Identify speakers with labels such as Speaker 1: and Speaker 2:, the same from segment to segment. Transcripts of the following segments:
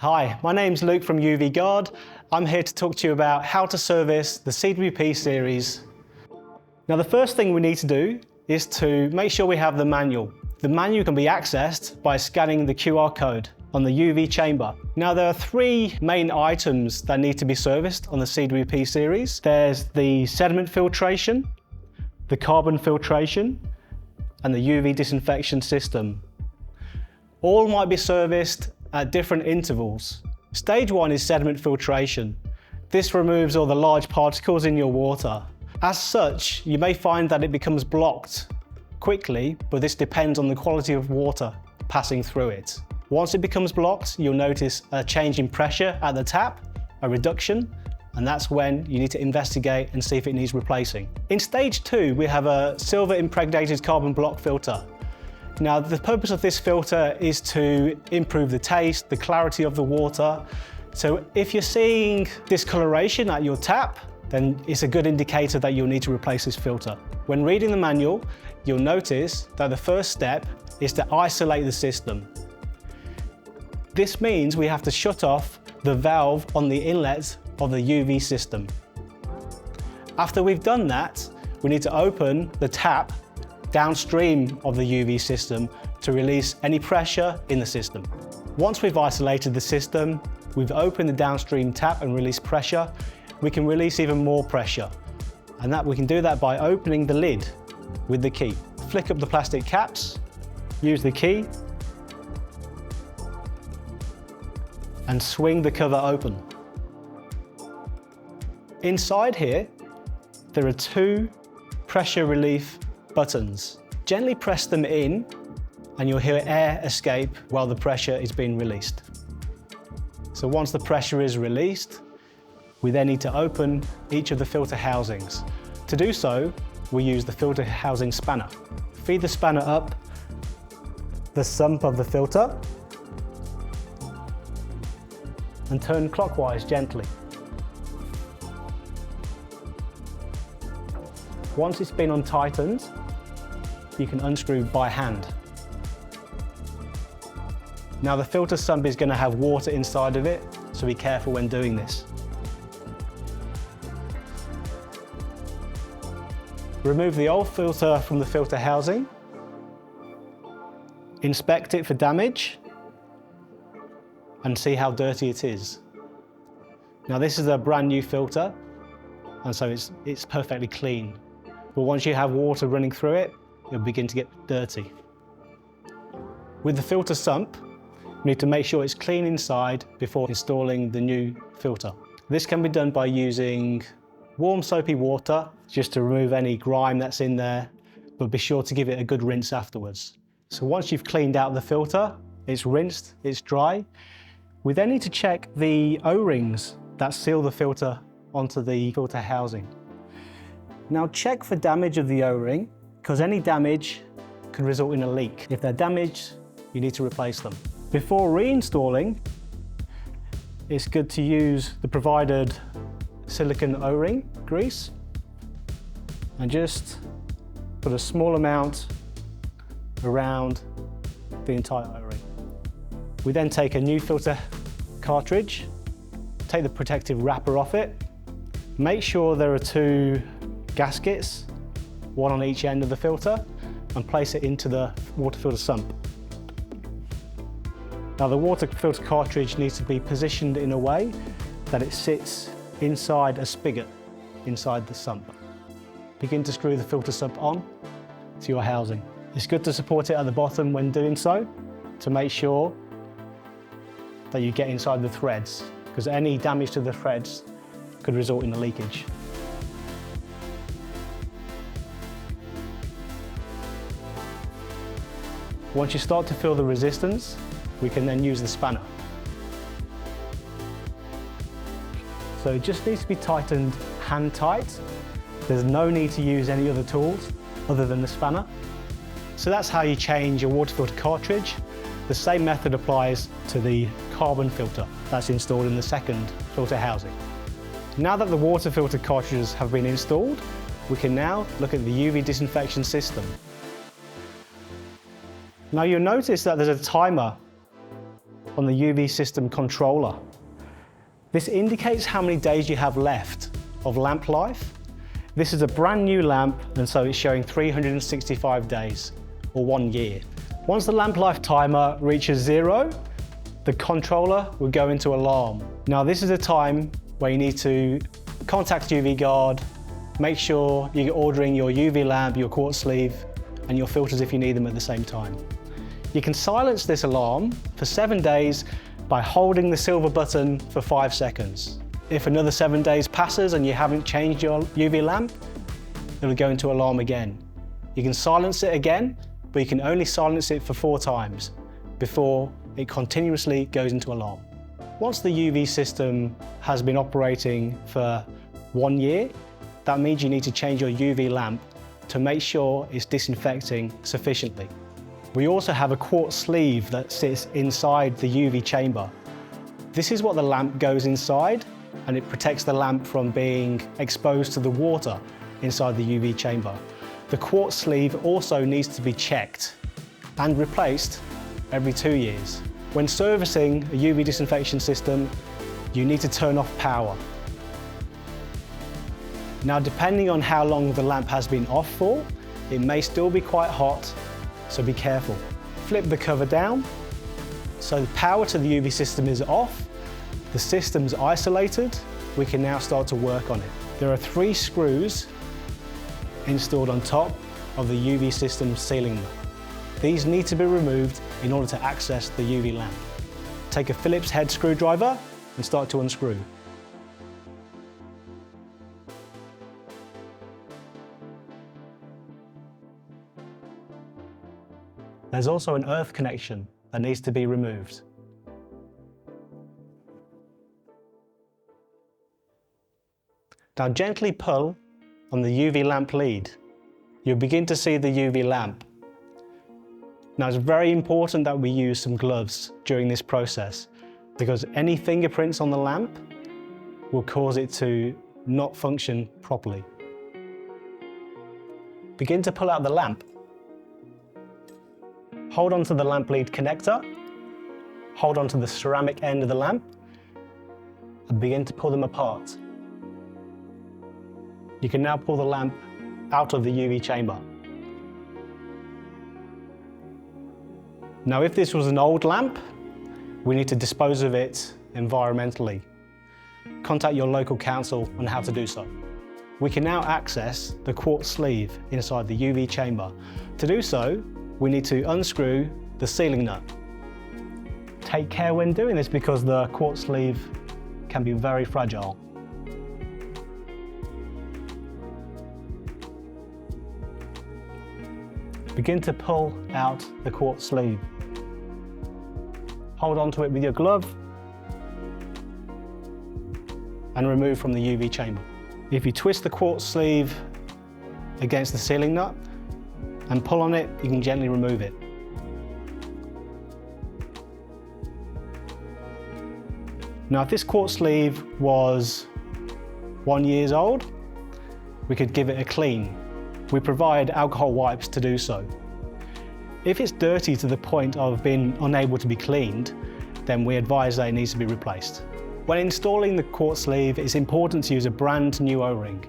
Speaker 1: Hi, my name's Luke from UV Guard. I'm here to talk to you about how to service the CWP-Series. Now the first thing we need to do is to make sure we have the manual. The manual can be accessed by scanning the QR code on the UV chamber. Now there are three main items that need to be serviced on the CWP-Series. There's the sediment filtration, the carbon filtration, and the UV disinfection system. All might be serviced at different intervals. Stage 1 is sediment filtration. This removes all the large particles in your water. As such, you may find that it becomes blocked quickly, but this depends on the quality of water passing through it. Once it becomes blocked, you'll notice a change in pressure at the tap, a reduction, and that's when you need to investigate and see if it needs replacing. In stage 2, we have a silver impregnated carbon block filter. Now, the purpose of this filter is to improve the taste, the clarity of the water. So if you're seeing discoloration at your tap, then it's a good indicator that you'll need to replace this filter. When reading the manual, you'll notice that the first step is to isolate the system. This means we have to shut off the valve on the inlet of the UV system. After we've done that, we need to open the tap downstream of the UV system to release any pressure in the system. Once we've isolated the system, we've opened the downstream tap and released pressure, we can release even more pressure. And we can do that by opening the lid with the key. Flick up the plastic caps, use the key, and swing the cover open. Inside here, there are two pressure relief buttons. Gently press them in and you'll hear air escape while the pressure is being released. So once the pressure is released, we then need to open each of the filter housings. To do so, we use the filter housing spanner. Feed the spanner up the sump of the filter and turn clockwise gently. Once it's been untightened, you can unscrew by hand. Now the filter sump is going to have water inside of it, so be careful when doing this. Remove the old filter from the filter housing. Inspect it for damage and see how dirty it is. Now this is a brand new filter, and so it's perfectly clean. But once you have water running through it, it'll begin to get dirty. With the filter sump, we need to make sure it's clean inside before installing the new filter. This can be done by using warm soapy water just to remove any grime that's in there, but be sure to give it a good rinse afterwards. So once you've cleaned out the filter, it's rinsed, it's dry, we then need to check the O-rings that seal the filter onto the filter housing. Now check for damage of the O-ring, because any damage can result in a leak. If they're damaged, you need to replace them. Before reinstalling, it's good to use the provided silicone O-ring grease and just put a small amount around the entire O-ring. We then take a new filter cartridge, take the protective wrapper off it, make sure there are two gaskets, one on each end of the filter, and place it into the water filter sump. Now the water filter cartridge needs to be positioned in a way that it sits inside a spigot inside the sump. Begin to screw the filter sump on to your housing. It's good to support it at the bottom when doing so to make sure that you get inside the threads, because any damage to the threads could result in a leakage. Once you start to feel the resistance, we can then use the spanner. So it just needs to be tightened hand tight. There's no need to use any other tools other than the spanner. So that's how you change your water filter cartridge. The same method applies to the carbon filter that's installed in the second filter housing. Now that the water filter cartridges have been installed, we can now look at the UV disinfection system. Now you'll notice that there's a timer on the UV system controller. This indicates how many days you have left of lamp life. This is a brand new lamp, and so it's showing 365 days, or 1 year. Once the lamp life timer reaches 0, the controller will go into alarm. Now this is a time where you need to contact UV Guard, make sure you're ordering your UV lamp, your quartz sleeve, and your filters if you need them at the same time. You can silence this alarm for 7 days by holding the silver button for 5 seconds. If another 7 days passes and you haven't changed your UV lamp, it'll go into alarm again. You can silence it again, but you can only silence it for 4 times before it continuously goes into alarm. Once the UV system has been operating for 1 year, that means you need to change your UV lamp to make sure it's disinfecting sufficiently. We also have a quartz sleeve that sits inside the UV chamber. This is what the lamp goes inside, and it protects the lamp from being exposed to the water inside the UV chamber. The quartz sleeve also needs to be checked and replaced every 2 years. When servicing a UV disinfection system, you need to turn off power. Now, depending on how long the lamp has been off for, it may still be quite hot, so be careful. Flip the cover down, so the power to the UV system is off, the system's isolated, we can now start to work on it. There are 3 screws installed on top of the UV system sealing nut. These need to be removed in order to access the UV lamp. Take a Phillips head screwdriver and start to unscrew. There's also an earth connection that needs to be removed. Now gently pull on the UV lamp lead. You'll begin to see the UV lamp. Now it's very important that we use some gloves during this process, because any fingerprints on the lamp will cause it to not function properly. Begin to pull out the lamp. Hold on to the lamp lead connector, hold on to the ceramic end of the lamp, and begin to pull them apart. You can now pull the lamp out of the UV chamber. Now, if this was an old lamp, we need to dispose of it environmentally. Contact your local council on how to do so. We can now access the quartz sleeve inside the UV chamber. To do so, we need to unscrew the sealing nut. Take care when doing this because the quartz sleeve can be very fragile. Begin to pull out the quartz sleeve. Hold on to it with your glove and remove from the UV chamber. If you twist the quartz sleeve against the sealing nut and pull on it, you can gently remove it. Now, if this quartz sleeve was 1 year old, we could give it a clean. We provide alcohol wipes to do so. If it's dirty to the point of being unable to be cleaned, then we advise that it needs to be replaced. When installing the quartz sleeve, it's important to use a brand new O-ring.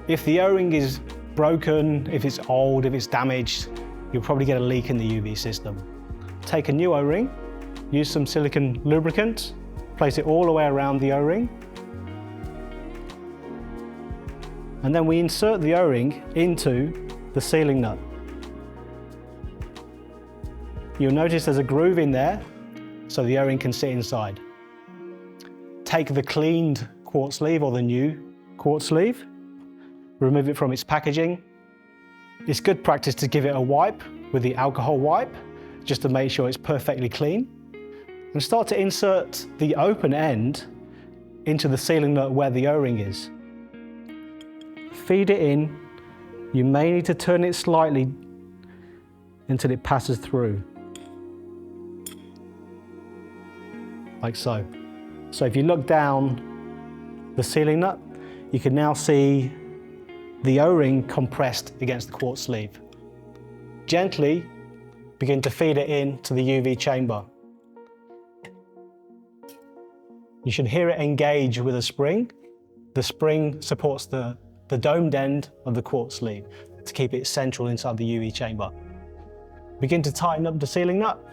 Speaker 1: If the O-ring is broken, if it's old, if it's damaged, you'll probably get a leak in the UV system. Take a new O-ring, use some silicone lubricant, place it all the way around the O-ring, and then we insert the O-ring into the sealing nut. You'll notice there's a groove in there, so the O-ring can sit inside. Take the cleaned quartz sleeve or the new quartz sleeve, remove it from its packaging. It's good practice to give it a wipe with the alcohol wipe, just to make sure it's perfectly clean. And start to insert the open end into the sealing nut where the O-ring is. Feed it in. You may need to turn it slightly until it passes through. Like so. So if you look down the sealing nut, you can now see the O-ring compressed against the quartz sleeve. Gently begin to feed it into the UV chamber. You should hear it engage with a spring. The spring supports the domed end of the quartz sleeve to keep it central inside the UV chamber. Begin to tighten up the sealing nut.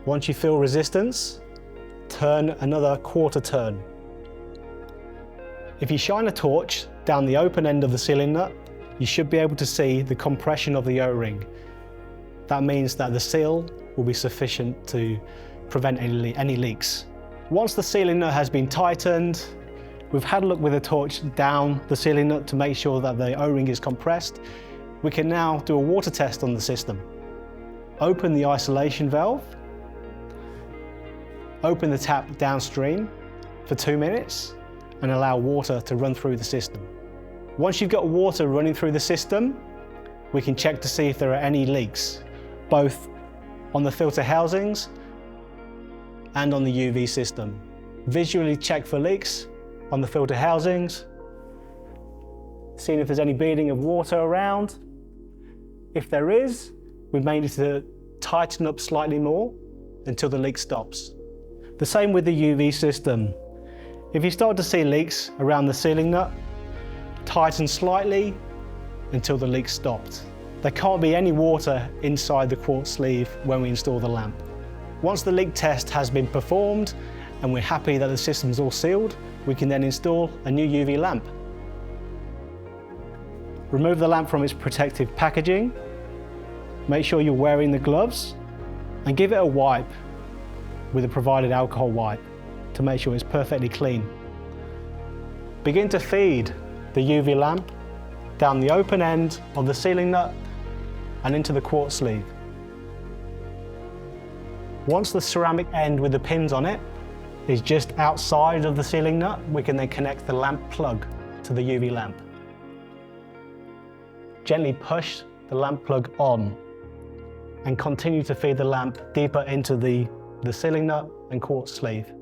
Speaker 1: Once you feel resistance, turn another quarter turn. If you shine a torch down the open end of the sealing nut, you should be able to see the compression of the O-ring. That means that the seal will be sufficient to prevent any leaks. Once the sealing nut has been tightened, we've had a look with a torch down the sealing nut to make sure that the O-ring is compressed. We can now do a water test on the system. Open the isolation valve. Open the tap downstream for 2 minutes and allow water to run through the system. Once you've got water running through the system, we can check to see if there are any leaks, both on the filter housings and on the UV system. Visually check for leaks on the filter housings, seeing if there's any bleeding of water around. If there is, we may need to tighten up slightly more until the leak stops. The same with the UV system. If you start to see leaks around the sealing nut, tighten slightly until the leak stopped. There can't be any water inside the quartz sleeve when we install the lamp. Once the leak test has been performed and we're happy that the system's all sealed, we can then install a new UV lamp. Remove the lamp from its protective packaging. Make sure you're wearing the gloves and give it a wipe with a provided alcohol wipe to make sure it's perfectly clean. Begin to feed the UV lamp down the open end of the sealing nut and into the quartz sleeve. Once the ceramic end with the pins on it is just outside of the sealing nut, we can then connect the lamp plug to the UV lamp. Gently push the lamp plug on and continue to feed the lamp deeper into the sealing nut and quartz sleeve.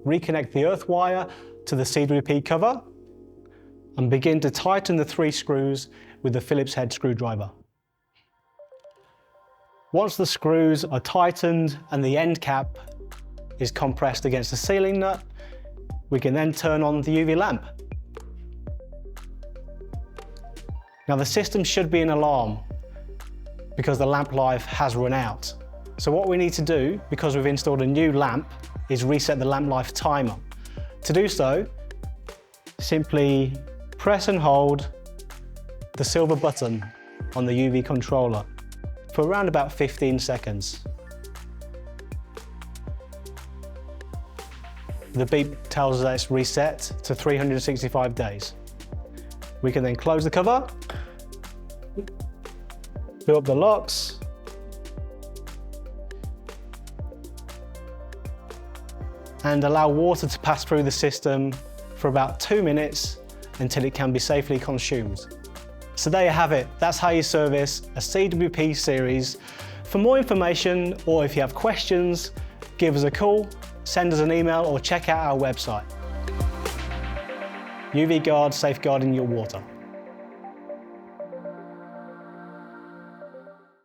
Speaker 1: Reconnect the earth wire to the CWP cover and begin to tighten the 3 screws with the Phillips head screwdriver. Once the screws are tightened and the end cap is compressed against the sealing nut, we can then turn on the UV lamp. Now the system should be an alarm because the lamp life has run out. So what we need to do, because we've installed a new lamp, is reset the lamp life timer. To do so, simply press and hold the silver button on the UV controller for around about 15 seconds. The beep tells us that it's reset to 365 days. We can then close the cover, fill up the locks, and allow water to pass through the system for about 2 minutes until it can be safely consumed. So there you have it. That's how you service a CWP-Series. For more information, or if you have questions, give us a call, send us an email, or check out our website. UV Guard, safeguarding your water.